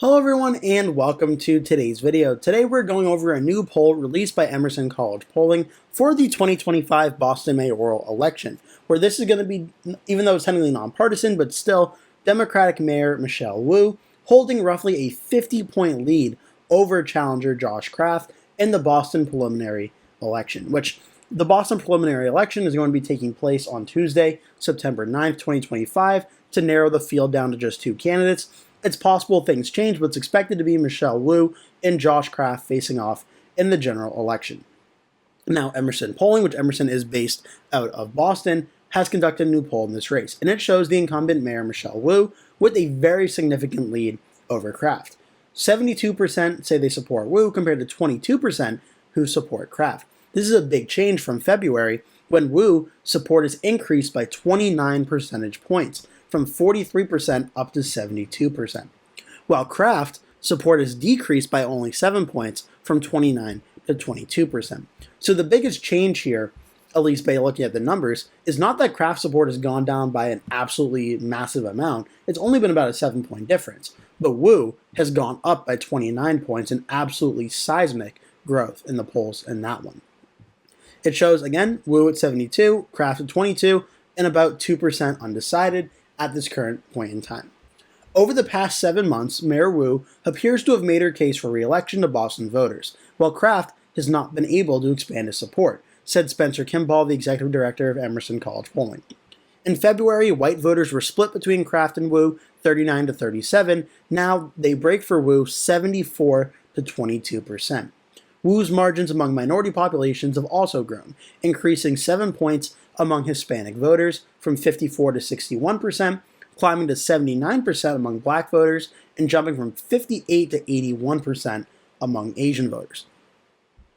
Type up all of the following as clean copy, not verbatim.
Hello everyone and welcome to today's video. Today we're going over a new poll released by Emerson College Polling for the 2025 Boston mayoral election, where this is going to be, even though it's technically nonpartisan, but still Democratic Mayor Michelle Wu holding roughly a 50-point lead over challenger Josh Kraft in the Boston preliminary election, which the Boston preliminary election is going to be taking place on Tuesday, September 9th, 2025, to narrow the field down to just two candidates. It's possible things change, but it's expected to be Michelle Wu and Josh Kraft facing off in the general election. Now, Emerson Polling, which Emerson is based out of Boston, has conducted a new poll in this race, and it shows the incumbent mayor, Michelle Wu, with a very significant lead over Kraft. 72% say they support Wu compared to 22% who support Kraft. This is a big change from February, when Wu support is increased by 29 percentage points, from 43% up to 72%, while Kraft support is decreased by only 7 points, from 29 to 22%. So the biggest change here, at least by looking at the numbers, is not that Kraft support has gone down by an absolutely massive amount. It's only been about a 7-point difference, but Wu has gone up by 29 points, an absolutely seismic growth in the polls in that one. It shows, again, Wu at 72, Kraft at 22, and about 2% undecided at this current point in time. Over the past 7 months, Mayor Wu appears to have made her case for re-election to Boston voters, while Kraft has not been able to expand his support, said Spencer Kimball, the executive director of Emerson College Polling. In February, white voters were split between Kraft and Wu, 39 to 37. Now they break for Wu, 74 to 22%. Wu's margins among minority populations have also grown, increasing 7 points among Hispanic voters from 54 to 61%, climbing to 79% among black voters, and jumping from 58 to 81% among Asian voters.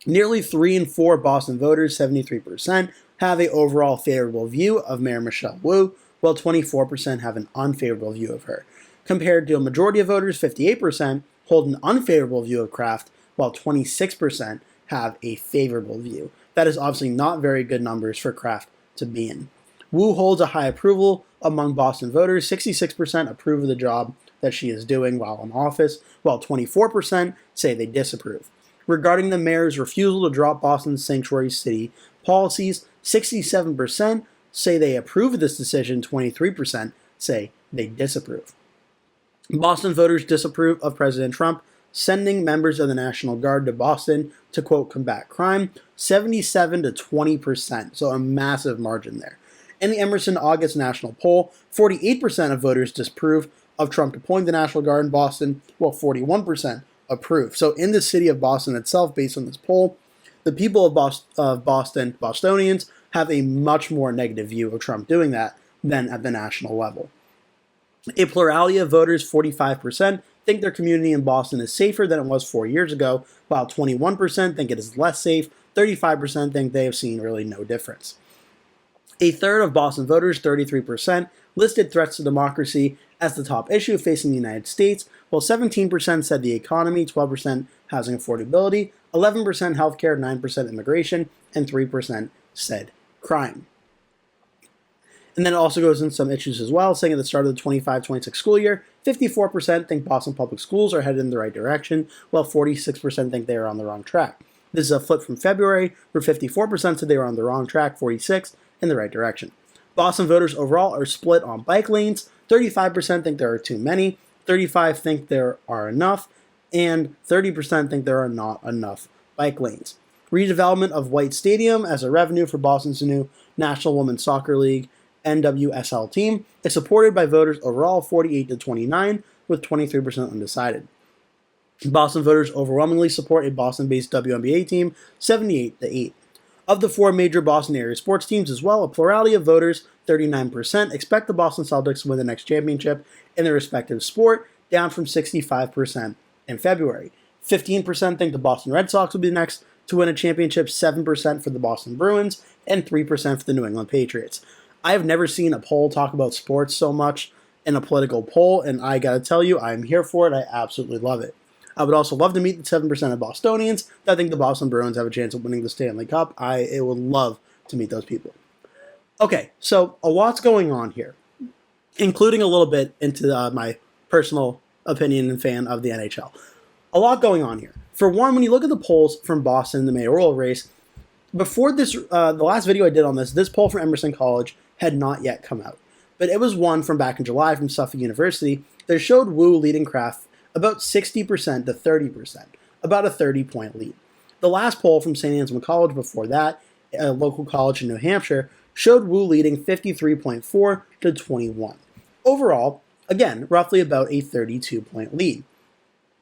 Nearly 3 in 4 Boston voters, 73%, have an overall favorable view of Mayor Michelle Wu, while 24% have an unfavorable view of her, compared to a majority of voters, 58%, hold an unfavorable view of Kraft, while 26% have a favorable view. That is obviously not very good numbers for Kraft to be in. Wu holds a high approval among Boston voters. 66% approve of the job that she is doing while in office, while 24% say they disapprove. Regarding the mayor's refusal to drop Boston's sanctuary city policies, 67% say they approve of this decision, 23% say they disapprove. Boston voters disapprove of President Trump sending members of the National Guard to Boston to, quote, combat crime, 77 to 20%, so a massive margin there. In the Emerson August national poll, 48% of voters disapprove of Trump deploying the National Guard in Boston, while 41% approve. So in the city of Boston itself, based on this poll, the people of Boston, Bostonians, have a much more negative view of Trump doing that than at the national level. A plurality of voters, 45%, think their community in Boston is safer than it was 4 years ago, while 21% think it is less safe, 35% think they have seen really no difference. A third of Boston voters, 33%, listed threats to democracy as the top issue facing the United States, while 17% said the economy, 12% housing affordability, 11% healthcare, 9% immigration, and 3% said crime. And then it also goes into some issues as well, saying at the start of the 25-26 school year, 54% think Boston public schools are headed in the right direction, while 46% think they are on the wrong track. This is a flip from February, where 54% said they were on the wrong track, 46% in the right direction. Boston voters overall are split on bike lanes. 35% think there are too many, 35% think there are enough, and 30% think there are not enough bike lanes. Redevelopment of White Stadium as a revenue for Boston's new National Women's Soccer League NWSL team is supported by voters overall, 48 to 29, with 23% undecided. Boston voters overwhelmingly support a Boston-based WNBA team, 78 to 8. Of the 4 major Boston area sports teams as well, a plurality of voters, 39%, expect the Boston Celtics to win the next championship in their respective sport, down from 65% in February. 15% think the Boston Red Sox will be next to win a championship, 7% for the Boston Bruins, and 3% for the New England Patriots. I have never seen a poll talk about sports so much in a political poll, and I gotta tell you, I'm here for it. I absolutely love it. I would also love to meet the 7% of Bostonians that think the Boston Bruins have a chance of winning the Stanley Cup. I would love to meet those people. Okay, so a lot's going on here, including a little bit into my personal opinion and fan of the NHL. A lot going on here. For one, when you look at the polls from Boston, the mayoral race, before this, the last video I did on this poll from Emerson College had not yet come out. But it was one from back in July from Suffolk University that showed Wu leading Kraft about 60% to 30%, about a 30-point lead. The last poll from St. Anselm College before that, a local college in New Hampshire, showed Wu leading 53.4 to 21. Overall, again, roughly about a 32-point lead.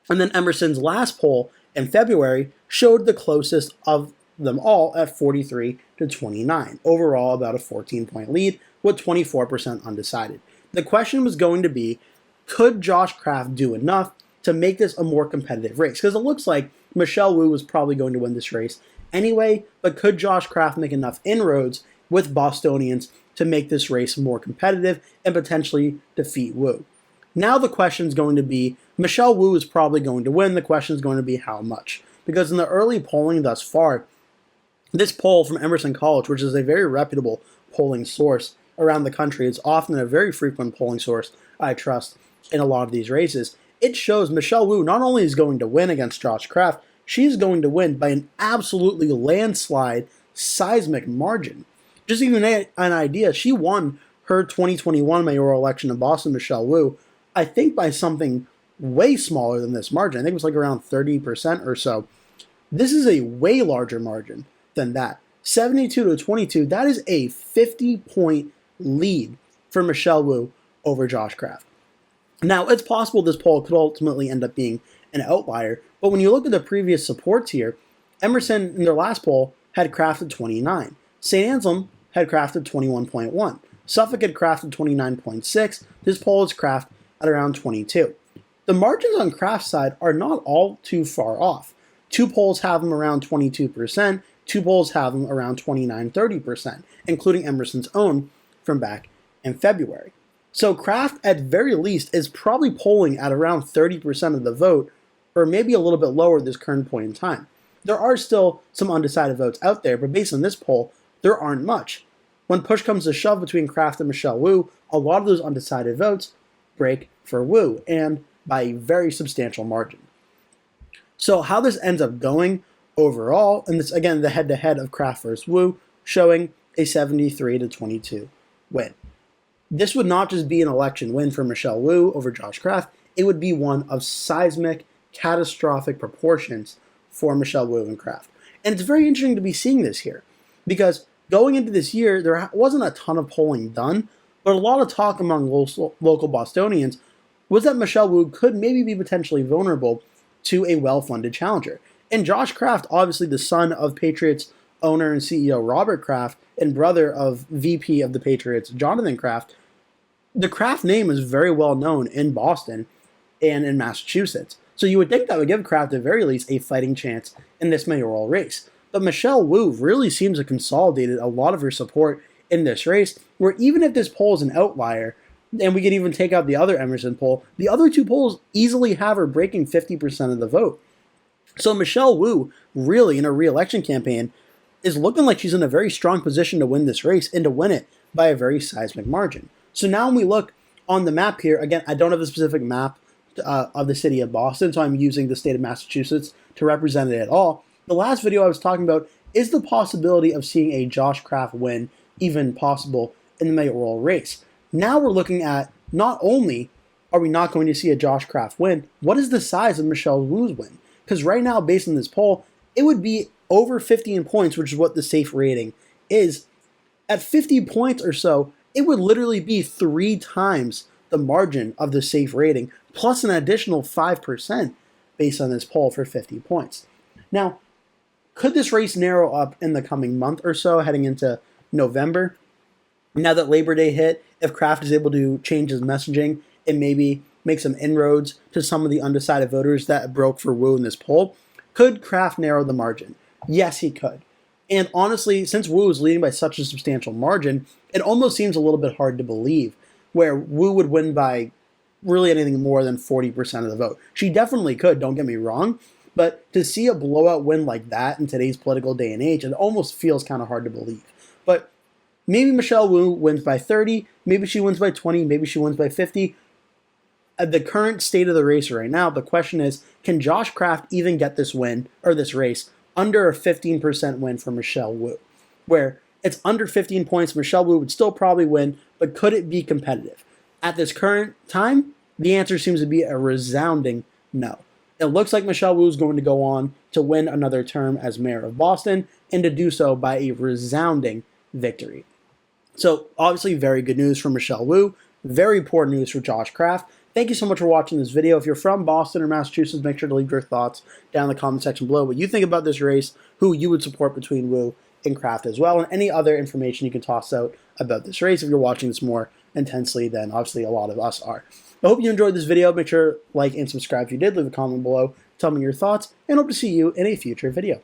And then Emerson's last poll in February showed the closest of them all at 43 to 29. Overall, about a 14-point lead with 24% undecided. The question was going to be, could Josh Kraft do enough to make this a more competitive race? Because it looks like Michelle Wu was probably going to win this race anyway, but could Josh Kraft make enough inroads with Bostonians to make this race more competitive and potentially defeat Wu? Now the question is going to be, Michelle Wu is probably going to win. The question is going to be how much. Because in the early polling thus far, this poll from Emerson College, which is a very reputable polling source around the country, it's often a very frequent polling source I trust in a lot of these races, it shows Michelle Wu not only is going to win against Josh Kraft, she's going to win by an absolutely landslide, seismic margin. Just even an idea, she won her 2021 mayoral election in Boston, Michelle Wu, I think by something way smaller than this margin. I think it was like around 30% or so. This is a way larger margin than that. 72 to 22, that is a 50-point lead for Michelle Wu over Josh Kraft. Now, it's possible this poll could ultimately end up being an outlier, but when you look at the previous supports here, Emerson in their last poll had Kraft at 29. St. Anselm had Kraft at 21.1. Suffolk had Kraft at 29.6. This poll is Kraft at around 22. The margins on Kraft's side are not all too far off. Two polls have them around 22%. Two polls have them around 29-30%, including Emerson's own from back in February. So Kraft, at very least, is probably polling at around 30% of the vote, or maybe a little bit lower at this current point in time. There are still some undecided votes out there, but based on this poll, there aren't much. When push comes to shove between Kraft and Michelle Wu, a lot of those undecided votes break for Wu, and by a very substantial margin. So how this ends up going overall, and this again the head-to-head of Kraft versus Wu, showing a 73 to 22 win. This would not just be an election win for Michelle Wu over Josh Kraft, it would be one of seismic, catastrophic proportions for Michelle Wu and Kraft. And it's very interesting to be seeing this here, because going into this year, there wasn't a ton of polling done, but a lot of talk among local Bostonians was that Michelle Wu could maybe be potentially vulnerable to a well-funded challenger. And Josh Kraft, obviously the son of Patriots owner and CEO Robert Kraft and brother of VP of the Patriots Jonathan Kraft, the Kraft name is very well known in Boston and in Massachusetts. So you would think that would give Kraft at very least a fighting chance in this mayoral race. But Michelle Wu really seems to have consolidated a lot of her support in this race, where even if this poll is an outlier, and we could even take out the other Emerson poll, the other two polls easily have her breaking 50% of the vote. So Michelle Wu, really in a re-election campaign, is looking like she's in a very strong position to win this race and to win it by a very seismic margin. So now when we look on the map here, again, I don't have a specific map of the city of Boston, so I'm using the state of Massachusetts to represent it at all. The last video I was talking about is the possibility of seeing a Josh Kraft win even possible in the mayoral race. Now we're looking at not only are we not going to see a Josh Kraft win, what is the size of Michelle Wu's win? Because right now, based on this poll, it would be over 15 points, which is what the safe rating is. At 50 points or so, it would literally be 3 times the margin of the safe rating, plus an additional 5% based on this poll for 50 points. Now, could this race narrow up in the coming month or so, heading into November? Now that Labor Day hit, if Kraft is able to change his messaging and maybe make some inroads to some of the undecided voters that broke for Wu in this poll, could Kraft narrow the margin? Yes, he could. And honestly, since Wu is leading by such a substantial margin, it almost seems a little bit hard to believe where Wu would win by really anything more than 40% of the vote. She definitely could, don't get me wrong, but to see a blowout win like that in today's political day and age, it almost feels kind of hard to believe. But maybe Michelle Wu wins by 30, maybe she wins by 20, maybe she wins by 50. at the current state of the race right now, the question is, can Josh Kraft even get this win, or this race, under a 15% win for Michelle Wu? Where it's under 15 points, Michelle Wu would still probably win, but could it be competitive? At this current time, the answer seems to be a resounding no. It looks like Michelle Wu is going to go on to win another term as mayor of Boston, and to do so by a resounding victory. So obviously very good news for Michelle Wu, very poor news for Josh Kraft. Thank you so much for watching this video. If you're from Boston or Massachusetts, make sure to leave your thoughts down in the comment section below. What you think about this race, who you would support between Wu and Kraft as well, and any other information you can toss out about this race if you're watching this more intensely than obviously a lot of us are. I hope you enjoyed this video. Make sure to like and subscribe if you did. Leave a comment below. Tell me your thoughts, and hope to see you in a future video.